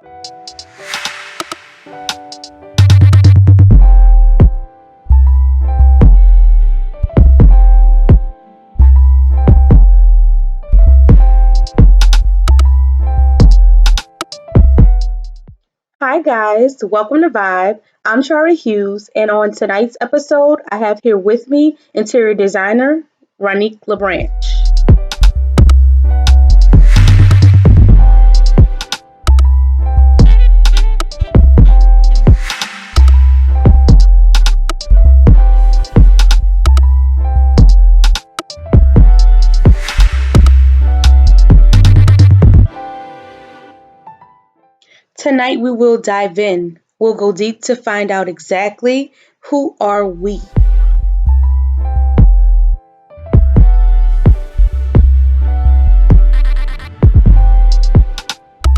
Hi guys, welcome to Vibe. I'm Chari Hughes, and on tonight's episode, I have here with me interior designer Ronique LeBranch. Tonight we will dive in. We'll go deep to find out exactly who are we.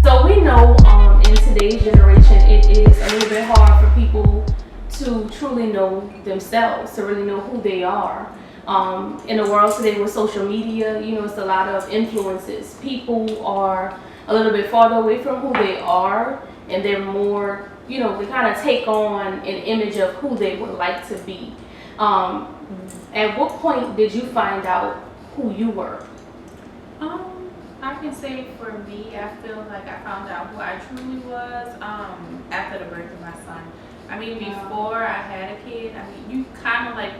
So we know in today's generation it is a little bit hard for people to truly know themselves, to really know who they are. In the world today with social media, it's a lot of influences. People are a little bit farther away from who they are, and they're more, they kind of take on an image of who they would like to be. Um, at what point did you find out who you were? I can say for me, I feel like I found out who I truly was after the birth of my son. I mean, before I had a kid, I mean, you kind of like,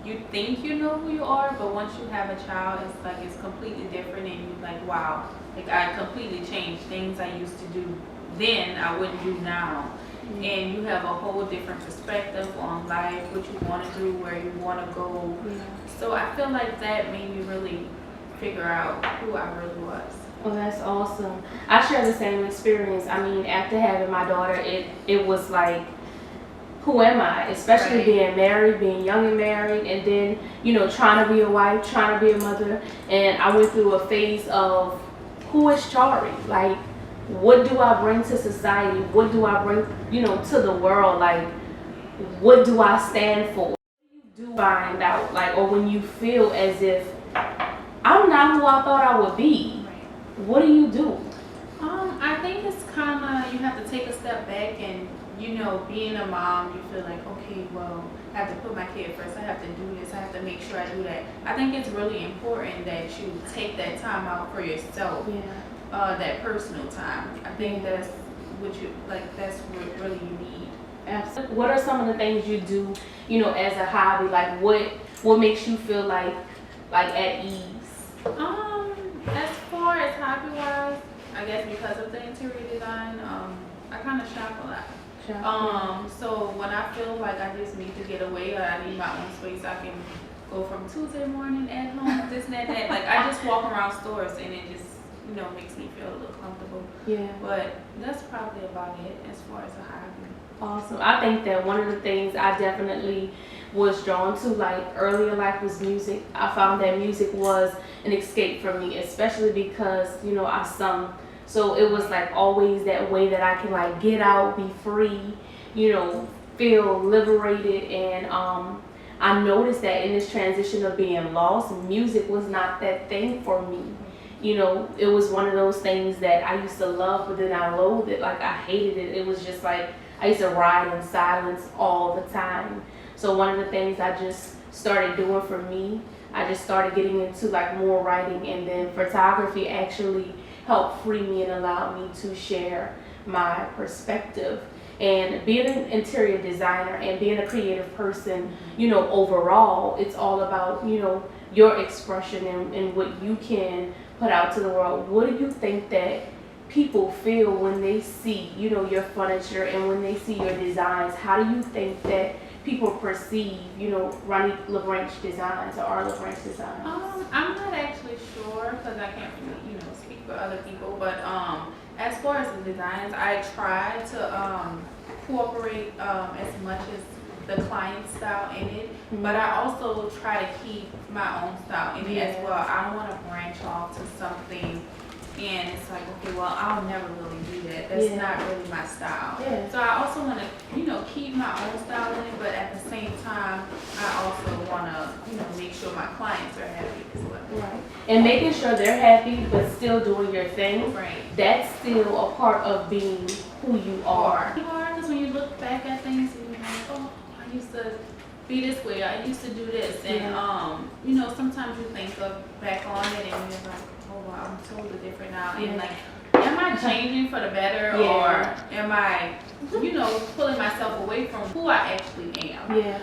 you think you know who you are, but once you have a child, it's like it's completely different, and you're like, wow, like I completely changed. Things I used to do then, I wouldn't do now. And you have a whole different perspective on life, what you want to do, where you want to go. So I feel like that made me really figure out who I really was. Oh, that's awesome. I share the same experience. I mean, after having my daughter, it was like, who am I? Especially Right. being married, being young and married, and then, trying to be a wife, trying to be a mother. And I went through a phase of, who is Chari? Like, what do I bring to society? What do I bring, to the world? Like, what do I stand for? Do you find out, like, or when you feel as if I'm not who I thought I would be, what do you do? I think it's kind of, you have to take a step back and, being a mom, you feel like, okay, well, I have to put my kid first. I have to do this. I have to make sure I do that. I think it's really important that you take that time out for yourself, that personal time. I think that's what you, like, that's what really you need. Absolutely. What are some of the things you do, as a hobby? Like, what makes you feel like at ease? As far as hobby wise, I guess because of the interior design, I kind of shop a lot. So when I feel like I just need to get away or I need my own space, I can go from Tuesday morning at home, this and that. Like I just walk around stores and it just, makes me feel a little comfortable. Yeah. But that's probably about it as far as a hobby. Awesome. I think that one of the things I definitely was drawn to, like earlier life, was music. I found that music was an escape for me, especially because I sung. So it was like always that way that I can like get out, be free, feel liberated. And I noticed that in this transition of being lost, music was not that thing for me. It was one of those things that I used to love, but then I loathed it. Like I hated it. It was just like I used to ride in silence all the time. So one of the things I just started doing for me, I just started getting into like more writing, and then photography actually helped free me and allow me to share my perspective. And being an interior designer and being a creative person, overall, it's all about, your expression and what you can put out to the world. What do you think that people feel when they see, your furniture and when they see your designs? How do you think that people perceive, Ronique LeBranch designs or our LeBranch designs? I'm not actually sure because I can't really, speak for other people. But as far as the designs, I try to incorporate as much as the client style in it, but I also try to keep my own style in it as well. I don't want to branch off to something and it's like, okay, well, I'll never really do that. That's not really my style. Yeah. So I also want to, keep my own style in it, but at the same time, I also want to, make sure my clients are happy as well. Right. And making sure they're happy, but still doing your thing. Right. That's still a part of being who you are. Because when you look back at things, and you're like, oh, I used to be this way. I used to do this, and sometimes you think back on it, and you're like, oh, wow, I'm totally different now. And like, am I changing for the better, or am I, pulling myself away from who I actually am? Yeah.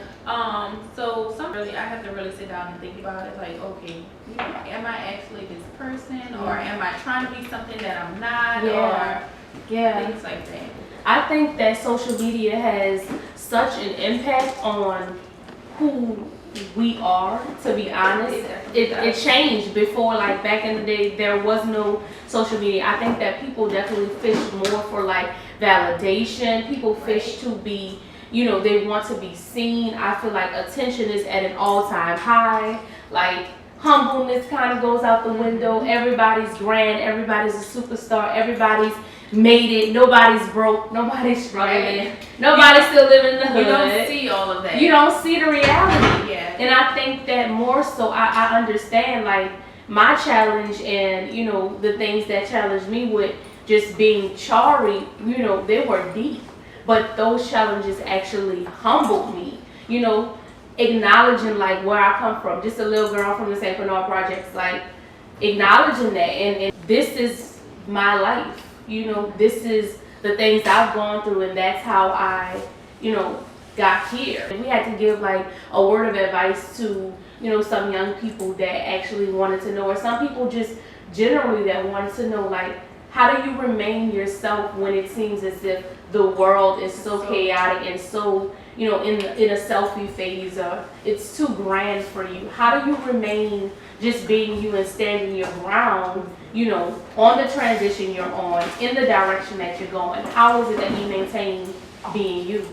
So I have to really sit down and think about it. Like, okay, am I actually this person, or am I trying to be something that I'm not, or things like that. I think that social media has such an impact on who we are, to be honest. It changed before, like back in the day, there was no social media. I think that people definitely fish more for like validation. People fish to be, they want to be seen. I feel like attention is at an all-time high. Like humbleness kind of goes out the window. Everybody's grand. Everybody's a superstar. Everybody's made it. Nobody's broke. Nobody's struggling. Nobody's still living in the hood. You don't see all of that. You don't see the reality. Yeah. And I think that more so, I understand like my challenge and the things that challenged me with just being Chari. They were deep, but those challenges actually humbled me. Acknowledging like where I come from, just a little girl from the St. Bernard projects, like acknowledging that, and this is my life. This is the things I've gone through, and that's how I, got here. We had to give like a word of advice to, some young people that actually wanted to know, or some people just generally that wanted to know, like, how do you remain yourself when it seems as if the world is so chaotic and so, in a selfie phase, or it's too grand for you? How do you remain just being you and standing your ground, on the transition you're on, in the direction that you're going? How is it that you maintain being you?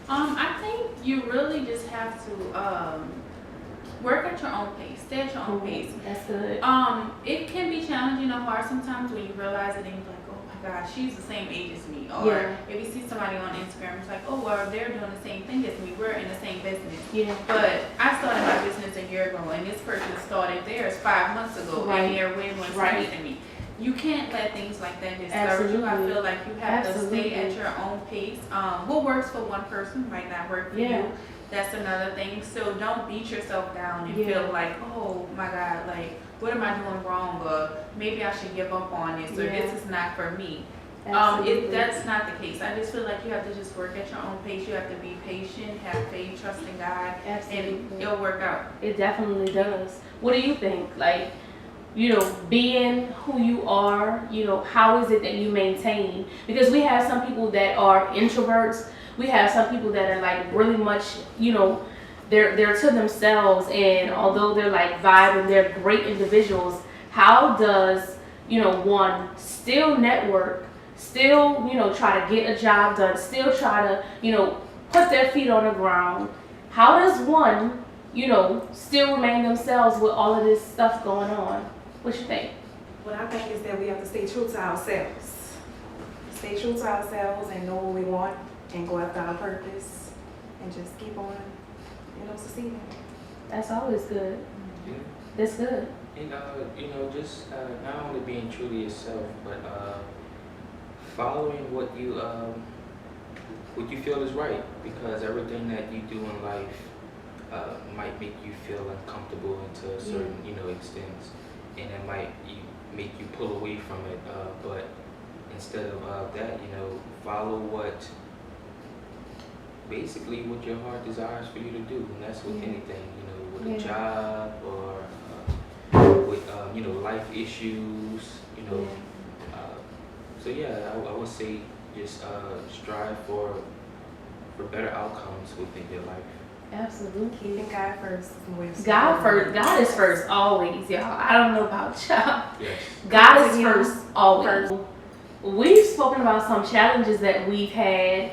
I think you really just have to work at your own pace, stay at your own pace. That's good. It can be challenging or hard sometimes when you realize it and you're like, oh my gosh, she's the same age as me. Or if you see somebody on Instagram, it's like, oh, well, they're doing the same thing as me. We're in the same business. Yeah. But I started my business a year ago, and this person started theirs 5 months ago, and they're way more serious than me. You can't let things like that discourage you. I feel like you have to stay at your own pace. What works for one person might not work for you. That's another thing. So don't beat yourself down and feel like, oh my God, like, what am I doing wrong? Or maybe I should give up on this, or this is not for me. That's not the case. I just feel like you have to just work at your own pace. You have to be patient, have faith, trust in God, and it'll work out. It definitely does. What do you think? Like, being who you are, how is it that you maintain? Because we have some people that are introverts. We have some people that are like really much, they're to themselves, and although they're like vibe and they're great individuals, how does, one still network, still, try to get a job done, still try to, put their feet on the ground? How does one, still remain themselves with all of this stuff going on? What you think? What I think is that we have to stay true to ourselves. Stay true to ourselves and know what we want and go after our purpose and just keep on, succeeding. That's always good. Yeah. That's good. And just not only being true to yourself, but following what you feel is right, because everything that you do in life might make you feel uncomfortable to a certain extent, and it might make you pull away from it. But instead of that, follow what your heart desires for you to do, and that's with anything, with a job or with life issues, So I would say just strive for better outcomes within your life. Absolutely. Keeping God first. God first. God is first always, y'all. I don't know about y'all. Yes. God is first always. We've spoken about some challenges that we've had,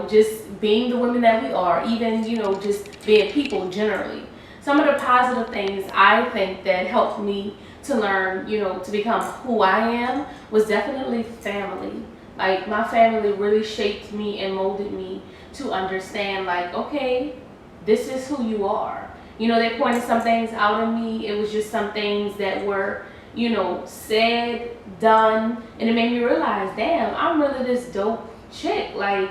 just being the women that we are, even, just being people generally. Some of the positive things I think that helped me to learn, to become who I am was definitely family. Like my family really shaped me and molded me to understand like, okay, this is who you are. They pointed some things out in me. It was just some things that were, said, done, and it made me realize, damn, I'm really this dope chick. Like,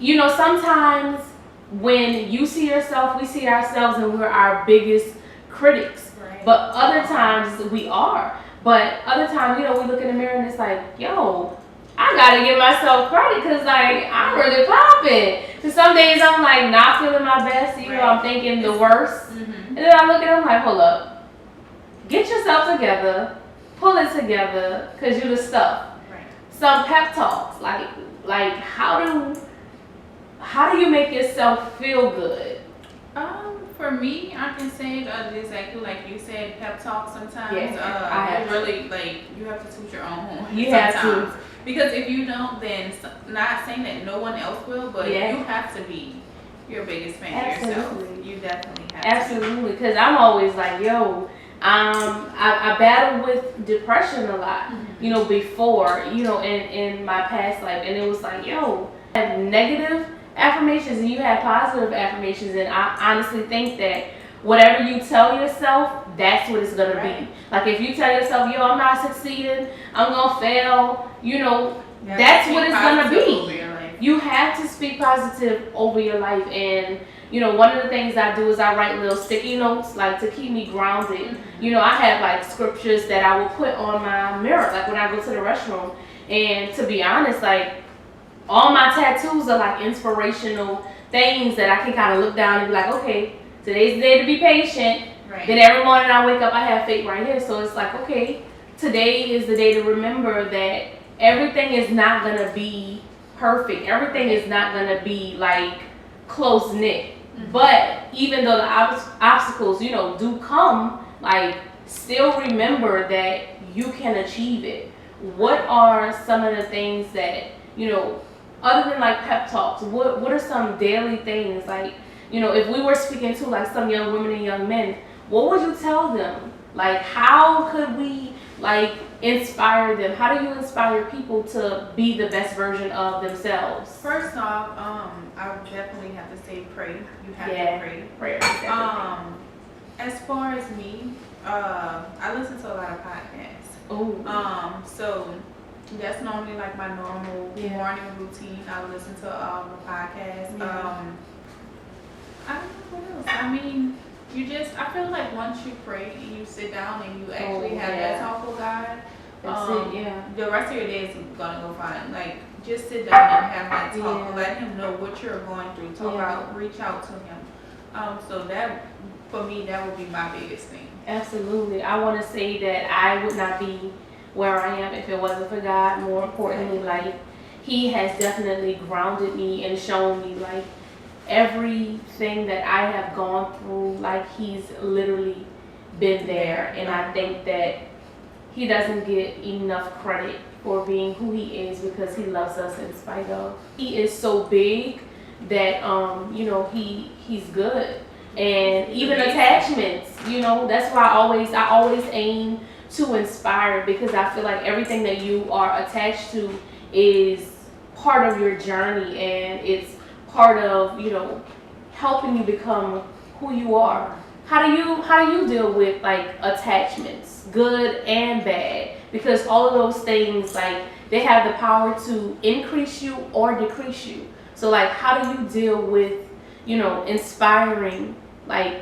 sometimes when you see yourself, we see ourselves and we're our biggest critics. Right. But other times we are. But other times, we look in the mirror and it's like, yo, I gotta give myself credit because, like, I'm really popping. So some days I'm, like, not feeling my best. I'm thinking the worst. And then I look at them like, hold up. Get yourself together. Pull it together because you're the stuff. Right. Some pep talks. Like how do you make yourself feel good? For me, I can say exactly like you said, pep talk sometimes. Yeah, really like you have to toot your own horn. You sometimes. have to. Because if you don't, then not saying that no one else will, but you have to be your biggest fan yourself. You definitely have to. Absolutely, because I'm always like, yo, I battled with depression a lot, before, in my past life, and it was like, yo, I have negative affirmations and you have positive affirmations, and I honestly think that whatever you tell yourself, that's what it's gonna be. Like if you tell yourself, yo, I'm not succeeding, I'm gonna fail, that's what it's gonna be. You have to speak positive over your life, and one of the things I do is I write little sticky notes, like to keep me grounded. I have like scriptures that I will put on my mirror, like when I go to the restroom. And to be honest, like all my tattoos are like inspirational things that I can kind of look down and be like, okay, today's the day to be patient. Right. Then every morning I wake up, I have faith right here. So it's like, okay, today is the day to remember that everything is not gonna be perfect. Everything is not gonna be like close knit. But even though the obstacles, do come, like still remember that you can achieve it. What are some of the things that, other than like pep talks, what are some daily things like, if we were speaking to like some young women and young men, what would you tell them? Like how could we like inspire them? How do you inspire people to be the best version of themselves? First off, I would definitely have to say pray. You have to pray. Prayer. As far as me, I listen to a lot of podcasts. Oh. So that's normally like my normal morning routine. I listen to the podcast. Yeah. I don't know what else. I mean, I feel like once you pray and you sit down and you actually have that talk with God, that's it, the rest of your day is gonna go fine. Like just sit down and have that talk. Let him know what you're going through. Reach out to him. So that for me, that would be my biggest thing. Absolutely. I want to say that I would not be where I am if it wasn't for God. More importantly, like He has definitely grounded me and shown me like everything that I have gone through. Like He's literally been there, and I think that He doesn't get enough credit for being who He is because He loves us in spite of. He is so big that He's good. And even attachments, that's why I always aim to inspire, because I feel like everything that you are attached to is part of your journey, and it's part of helping you become who you are. How do you deal with like attachments, good and bad? Because all of those things, like they have the power to increase you or decrease you. So like how do you deal with inspiring like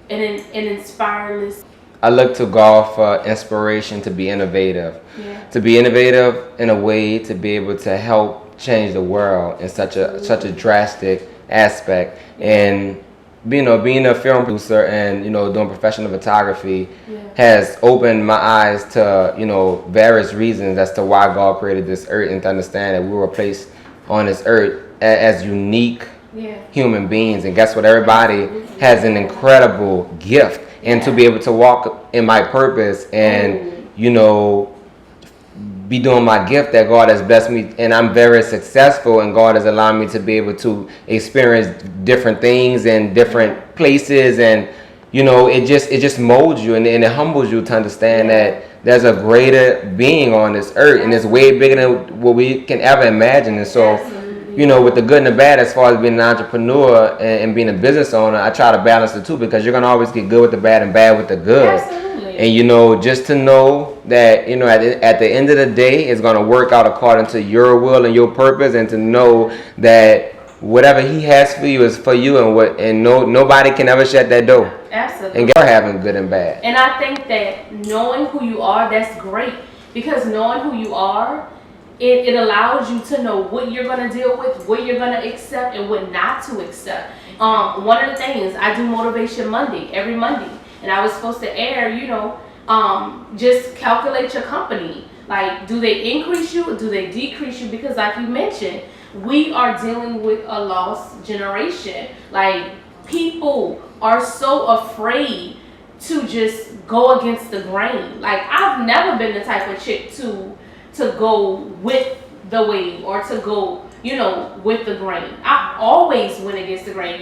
an inspireless? I look to golf for inspiration to be innovative. Yeah. To be innovative in a way to be able to help change the world in such a drastic aspect. And being a film producer and doing professional photography has opened my eyes to various reasons as to why God created this earth, and to understand that we were placed on this earth as unique human beings. And guess what? Everybody has an incredible gift, and to be able to walk in my purpose and be doing my gift that God has blessed me, and I'm very successful, and God has allowed me to be able to experience different things in different places, and it just molds you and it humbles you to understand that there's a greater being on this earth and it's way bigger than what we can ever imagine. And so, with the good and the bad, as far as being an entrepreneur and being a business owner, I try to balance the two because you're gonna always get good with the bad and bad with the good. Absolutely. And just to know that at the end of the day, it's gonna work out according to your will and your purpose, and to know that whatever He has for you is for you, and nobody can ever shut that door. Absolutely. And you're having good and bad. And I think that knowing who you are, that's great, because knowing who you are, it allows you to know what you're going to deal with, what you're going to accept, and what not to accept. One of the things, I do Motivation Monday, every Monday, and I was supposed to air, just calculate your company. Like, do they increase you or do they decrease you? Because like you mentioned, we are dealing with a lost generation. Like, people are so afraid to just go against the grain. Like, I've never been the type of chick to go with the wave or to go, with the grain. I always went against the grain.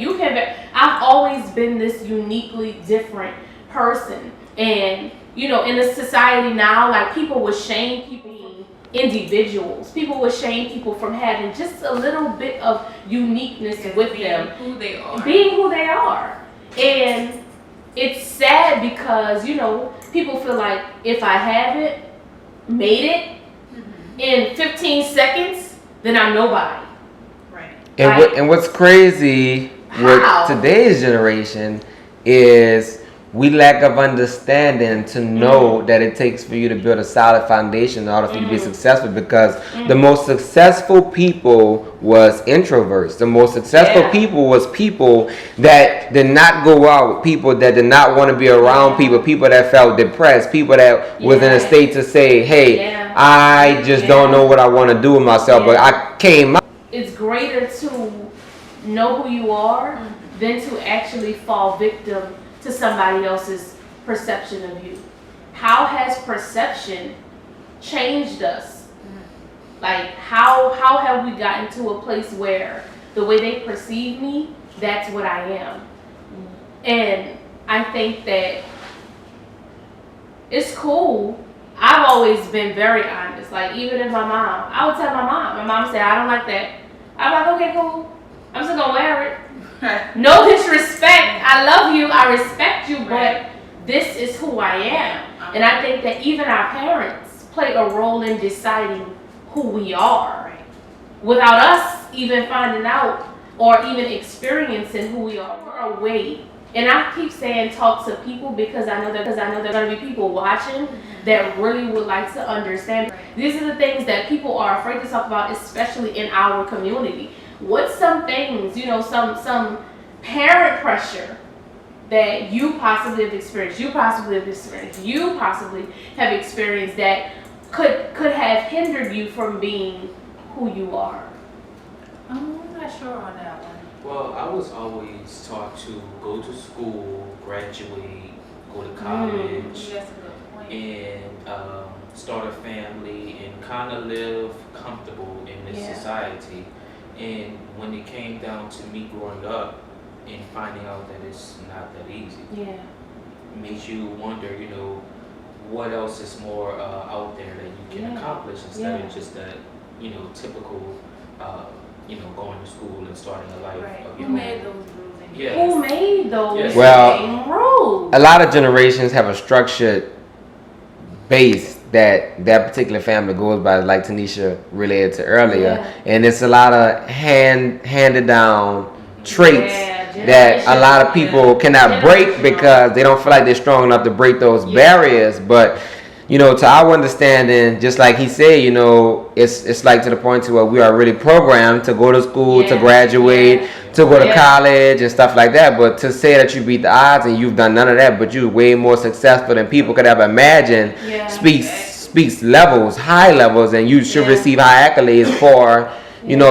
I've always been this uniquely different person. And, in the society now, like, people would shame people being individuals. People would shame people from having just a little bit of uniqueness with them. Being who they are. And it's sad because, people feel like if I haven't made it in 15 seconds, then I'm nobody. Right. And what's crazy with today's generation is we lack of understanding to know that it takes for you to build a solid foundation in order for you to be successful, because the most successful people was introverts. The most successful people was people that did not go out with people that did not want to be around people that felt depressed, people that was in a state to say, hey, I just don't know what I want to do with myself, but I came out. It's greater to know who you are than to actually fall victim to somebody else's perception of you. How has perception changed us? Like, how have we gotten to a place where the way they perceive me, that's what I am? And I think that it's cool. I've always been very honest. Like, even if I would tell my mom said, I don't like that. I'm like, okay, cool. I'm still gonna wear it. No disrespect. I love you. I respect you, but this is who I am. And I think that even our parents play a role in deciding who we are, without us even finding out or even experiencing who we are. We're away. And I keep saying talk to people because I know there are going to be people watching that really would like to understand. These are the things that people are afraid to talk about, especially in our community. What's some things, some parent pressure that you possibly have experienced, you possibly have experienced that could have hindered you from being who you are? I'm not sure on that one. Well, I was always taught to go to school, graduate, go to college, That's a good point. and start a family and kind of live comfortable in this society. And when it came down to me growing up and finding out that it's not that easy, it makes you wonder, what else is more out there that you can accomplish instead of just that, typical, going to school and starting a life of your Who own. made those rules? Who made those rules? A lot of generations have a structured base that particular family goes by, like Tanisha related to earlier, and it's a lot of handed down traits that a lot of people cannot break because they don't feel like they're strong enough to break those barriers. But to our understanding, just like he said, it's like to the point to where we are really programmed to go to school, to graduate, to go to college and stuff like that. But to say that you beat the odds and you've done none of that, but you're way more successful than people could ever imagine, speaks high levels, and you should receive high accolades for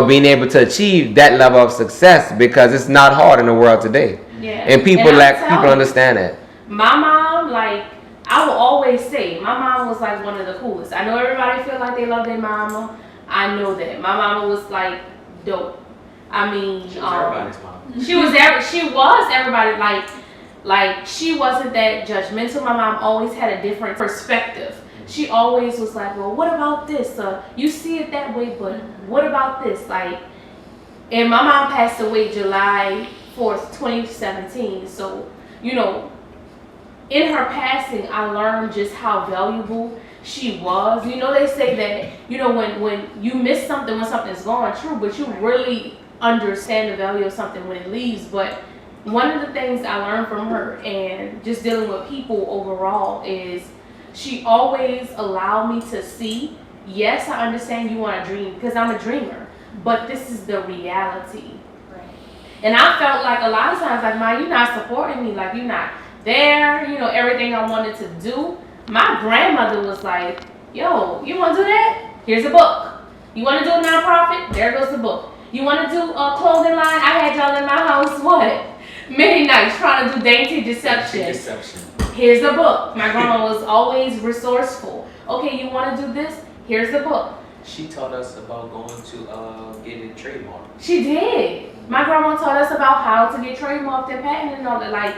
being able to achieve that level of success, because it's not hard in the world today. And people understand that. My mom, like, I will always say, my mom was like one of the coolest. I know everybody feel like they love their mama. I know that. My mama was like dope. I mean, She was everybody's mom. She was everybody. Like, Like, she wasn't that judgmental. My mom always had a different perspective. She always was like, well, what about this? You see it that way, but what about this? Like, and my mom passed away July 4th, 2017. So, you know, in her passing, I learned just how valuable she was. You know, they say that, you know, when you miss something, when something's gone, true, but you really understand the value of something when it leaves. But one of the things I learned from her and just dealing with people overall is she always allowed me to see, yes, I understand you want to dream because I'm a dreamer, but this is the reality. And I felt like a lot of times, like, Ma, you're not supporting me, like, you're not there, you know, everything I wanted to do. My grandmother was like, yo, you want to do that? Here's a book. You want to do a nonprofit? There goes the book. You want to do a clothing line? I had y'all in my house, what? Many nights trying to do dainty deception. Here's the book. My grandma was always resourceful. Okay, you want to do this? Here's the book. She taught us about going to get it trademarked. She did. My grandma taught us about how to get trademarked and patented and all that. Like,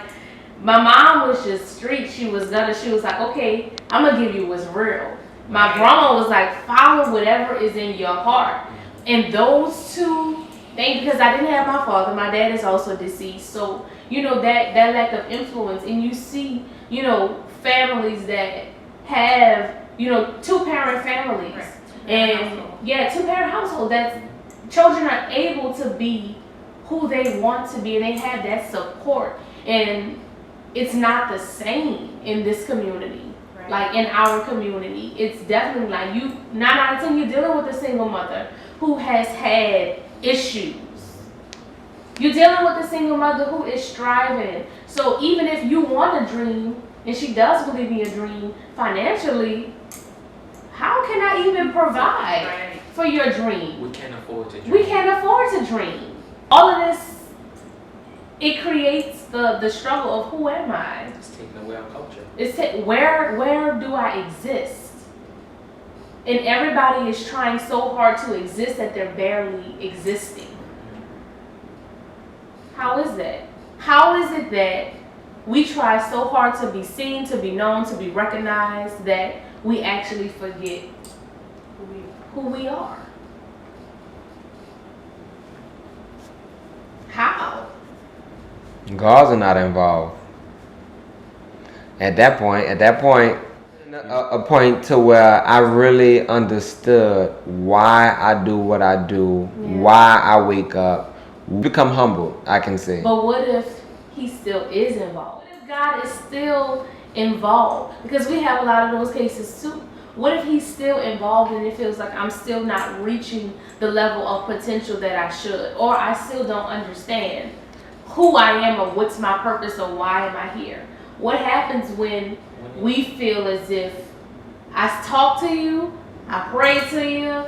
my mom was just street. She was like, okay, I'm gonna give you what's real. My grandma was like, follow whatever is in your heart. And those two things, because I didn't have my father, my dad is also deceased. So, you know, that lack of influence. And you see, you know, families that have, you know, 2-parent families. Right. And yeah, 2-parent household, that children are able to be who they want to be and they have that support. And it's not the same in this community. Right. Like in our community, it's definitely like 9 out of 10 you're dealing with a single mother who has had issues. You're dealing with a single mother who is striving. So even if you want a dream, and she does believe in your dream financially, how can I even provide for your dream? We can't afford to dream. We can't afford to dream. All of this, it creates the struggle of who am I? It's taking away our culture. It's where do I exist? And everybody is trying so hard to exist that they're barely existing. How is that? How is it that we try so hard to be seen, to be known, to be recognized, that we actually forget who we are? How? Gods are not involved. At that point, a point to where I really understood why I do what I do, why I wake up, become humble, I can say. But what if he still is involved? What if God is still involved? Because we have a lot of those cases too. What if he's still involved and it feels like I'm still not reaching the level of potential that I should, or I still don't understand who I am or what's my purpose or why am I here? What happens when we feel as if I talk to you, I pray to you,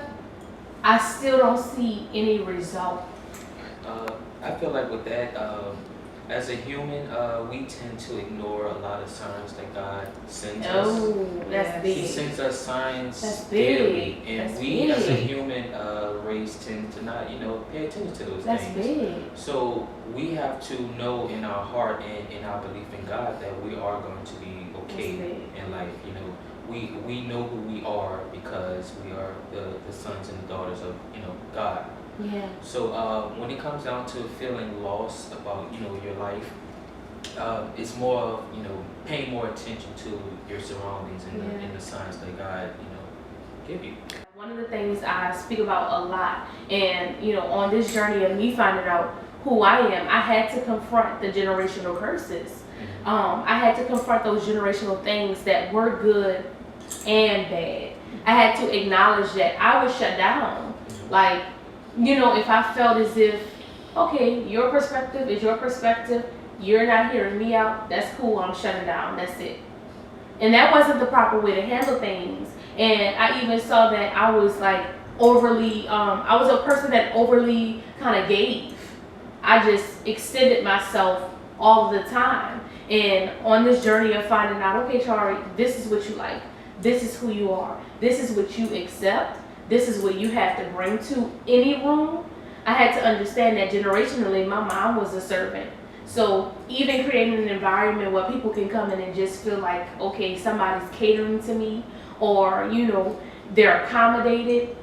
I still don't see any result? I feel like with that, as a human, we tend to ignore a lot of signs that God sends us. Oh, that's big. He sends us signs That's big. daily, and That's we as a big. human race tend to not, pay attention to those That's things. big. So we have to know in our heart and in our belief in God that we are going to be okay That's big. in life. We know who we are because we are the sons and the daughters of God. Yeah. So when it comes down to feeling lost about your life, it's more of paying more attention to your surroundings and the signs that God give you. One of the things I speak about a lot, and on this journey of me finding out who I am, I had to confront the generational curses. I had to confront those generational things that were good and bad. I had to acknowledge that I was shut down. Like, if I felt as if, okay, your perspective is your perspective, you're not hearing me out, that's cool, I'm shutting down, that's it. And that wasn't the proper way to handle things. And I even saw that I was like overly, I was a person that overly kind of gave. I just extended myself all the time. And on this journey of finding out, okay, Chari, this is what you like. This is who you are. This is what you accept. This is what you have to bring to any room. I had to understand that generationally, my mom was a servant. So even creating an environment where people can come in and just feel like, okay, somebody's catering to me, or they're accommodated,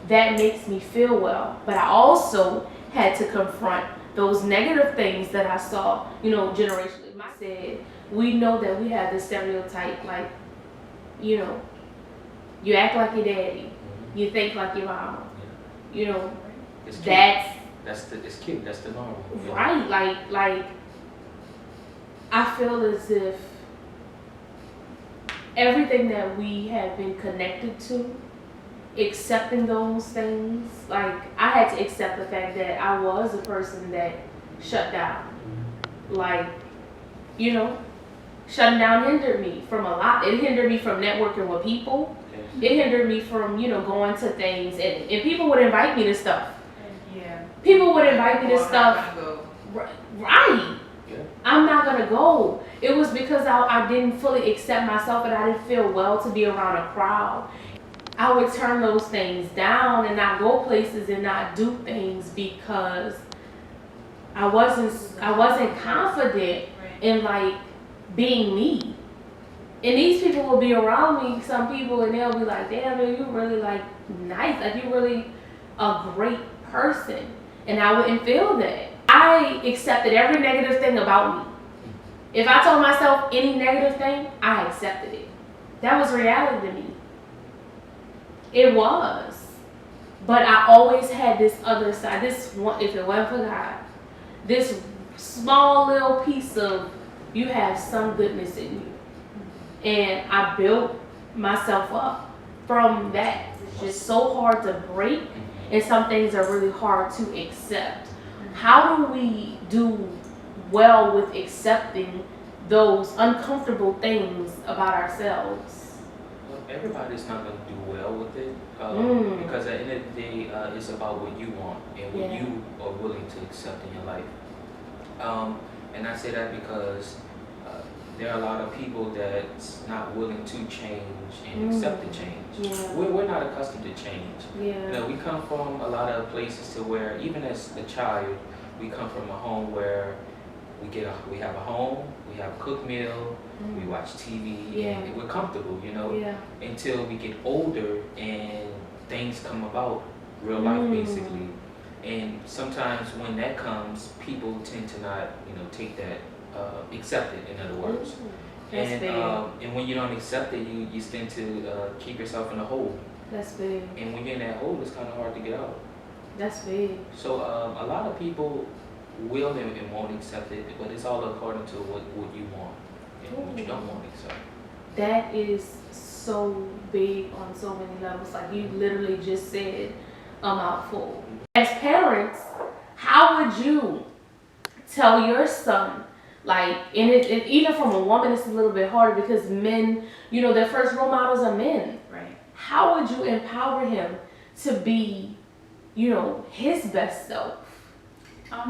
that makes me feel well. But I also had to confront those negative things that I saw, generationally. I said, we know that we have this stereotype, like, you know, you act like your daddy, you think like your mama, It's cute. It's cute. That's the norm. Right. Like I feel as if everything that we have been connected to, accepting those things, like I had to accept the fact that I was a person that shut down. Like, shutting down hindered me from a lot. It hindered me from networking with people. It hindered me from, going to things, and people would invite me to stuff. Yeah. People would invite me to stuff. Right. Yeah. I'm not gonna go. It was because I didn't fully accept myself, and I didn't feel well to be around a crowd. I would turn those things down and not go places and not do things because I wasn't confident in like being me. And these people will be around me, some people, and they'll be like, damn, man, you really like nice, like you really a great person. And I wouldn't feel that. I accepted every negative thing about me. If I told myself any negative thing, I accepted it. That was reality to me. It was. But I always had this other side, this one, if it wasn't for God, this small little piece of you have some goodness in you. And I built myself up from that. It's just so hard to break, and some things are really hard to accept. How do we do well with accepting those uncomfortable things about ourselves? Well, everybody's not going to do well with it because at the end of the day, it's about what you want and what you are willing to accept in your life. And I say that because there are a lot of people that's not willing to change and accept the change. Yeah. We're not accustomed to change. Yeah. We come from a lot of places to where, even as a child, we come from a home where we have a home, we have a cooked meal, we watch TV, and we're comfortable, until we get older and things come about, real life basically. And sometimes when that comes, people tend to not, take that, accept it, in other words. That's big. And when you don't accept it, you tend to keep yourself in a hole. That's big. And when you're in that hole, it's kind of hard to get out. That's big. So a lot of people will and won't accept it, but it's all according to what you want and what you don't want to accept. That is so big on so many levels. Like you literally just said a mouthful. As parents, how would you tell your son, like, and it even from a woman, it's a little bit harder because men, their first role models are men. Right. How would you empower him to be, his best self?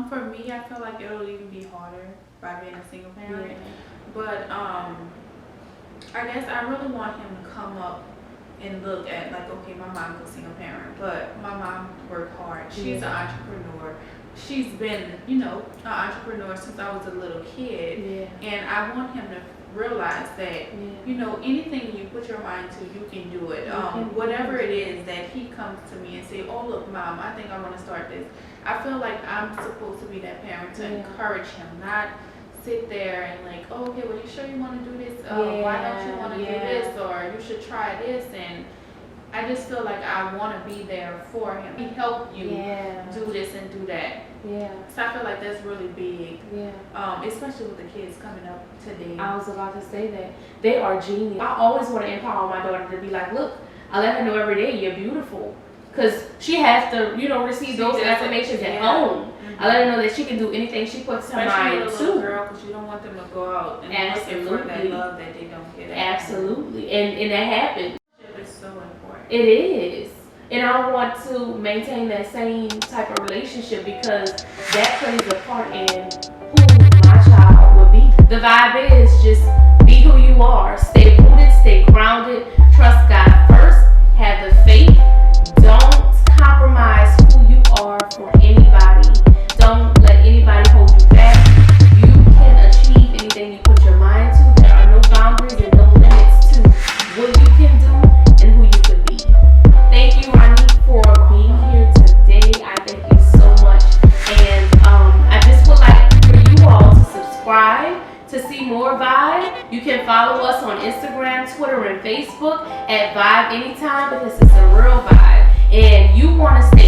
For me, I feel like it'll even be harder by being a single parent. Yeah. But I guess I really want him to come up and look at like, okay, my mom's a single parent, but my mom worked hard. She's an entrepreneur. She's been, an entrepreneur since I was a little kid. Yeah. And I want him to realize that, anything you put your mind to, you can do it. Whatever it is that he comes to me and say, oh, look, Mom, I think I want to start this. I feel like I'm supposed to be that parent to encourage him, not sit there and like, oh, okay, well, you sure you want to do this? Why don't you want to do this? Or you should try this. And I just feel like I want to be there for him. He helped you do this and do that. Yeah. So I feel like that's really big. Yeah. Especially with the kids coming up today. I was about to say that. They are genius. I always want to empower my daughter to be like, look, I let her know every day you're beautiful. Because she has to, receive those affirmations at home. I let her know that she can do anything she puts her mind to. to. Girl, because you don't want them to go out and looking for that love that they don't get. Absolutely. And that happens. It's so important. It is. And I want to maintain that same type of relationship because that plays a part in who my child will be. The vibe is just be who you are. Stay rooted, stay grounded, trust God first, have the faith. Don't compromise who you are for anybody. Don't let anybody hold you back. You Facebook at Vibe Anytime because it's a real vibe. And you want to